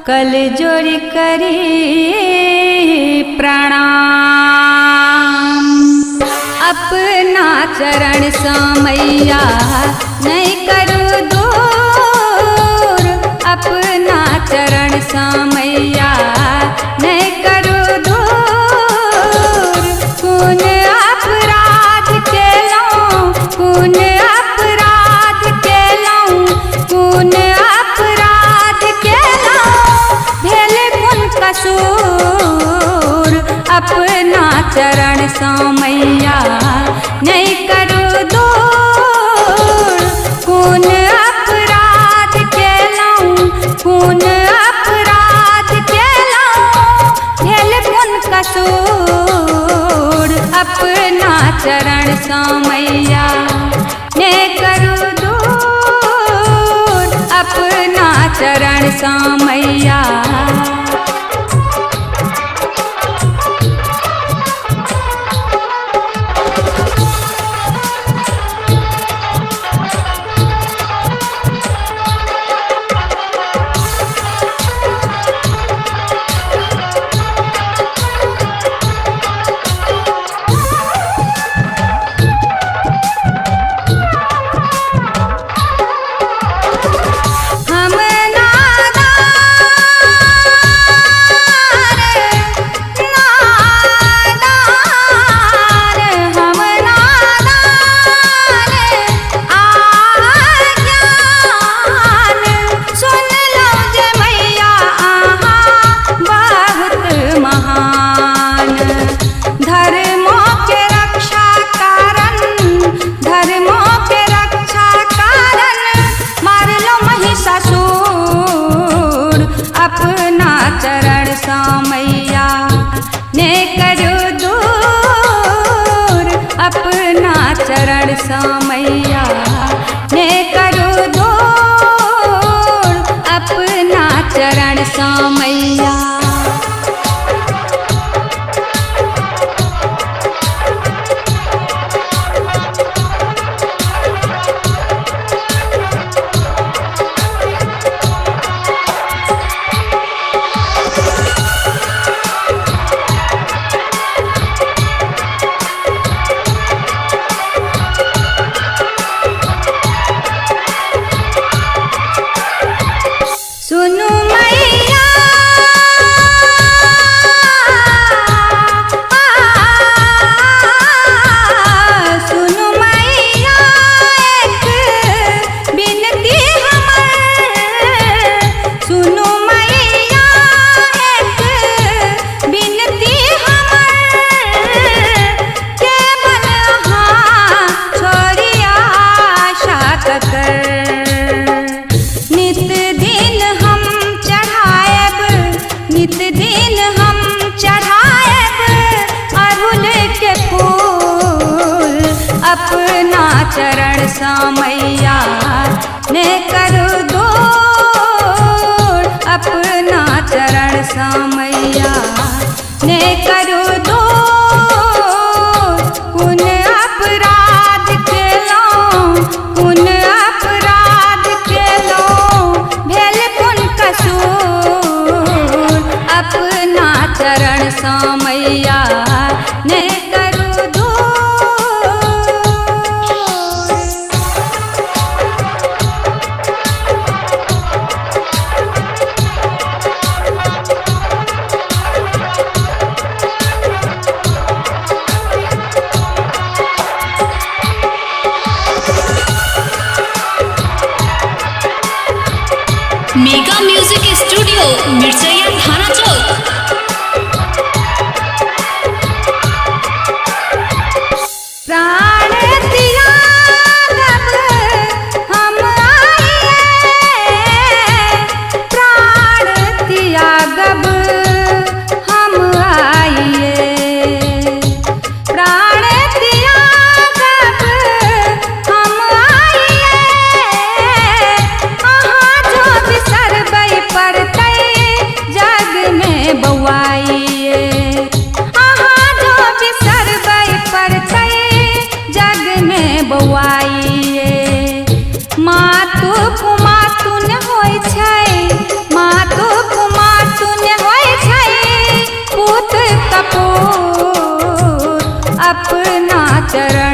कल जोड़ी करी प्रणाम। अपना चरण सा मैया नहीं करू दूर, अपना चरण सा मैया नहीं करू दूर। कौन अपराध केलौं, कौन अपराध केलौं, कौन अपराध केलौं, भेल कुन कसूर। अपना चरण सा मैया नहीं करू दूर। कौन अपराध केलौं, कौन अपराध केलौं, भेल कुन कसूर। अपना चरण सा मैया नहीं करू दूर, अपना चरण सा मैया। अपना चरण सा मैया ने करू दूर, अपना चरण सा मैया ने करू दूर, अपना चरण सा मैया। सुनु मैया सुनु मैया एक बिनती हमर, सुनु मैया एक बिनती हमर। केवल हाँ छोड़ी आशा ककर, नित दिन हम चढ़ाएब, नित दिन हम चढ़ाएब अड़हुल के फूल। अपना चरण सा मैया ने करू दूर, अपना चरण सा मैया ने करू दूर। कुन अपराध केलौं, कुन अपराध केलौं, भेल कुन कसूर। अपना चरण सा मैया ने करू दूर। मेगा म्यूजिक स्टूडियो मिर्जैया थाना चौक। प्राण त्यागब हम आइए, प्राण त्यागब हम आइए, प्राण त्यागब हम आइए। अहाँ जो बिसरबै पड़तै जग में बौआइए, अहाँ जो बिसरबै पड़तै जग में बौआइए। मातु कुमातुन होइ छै, मातु कुमा चरण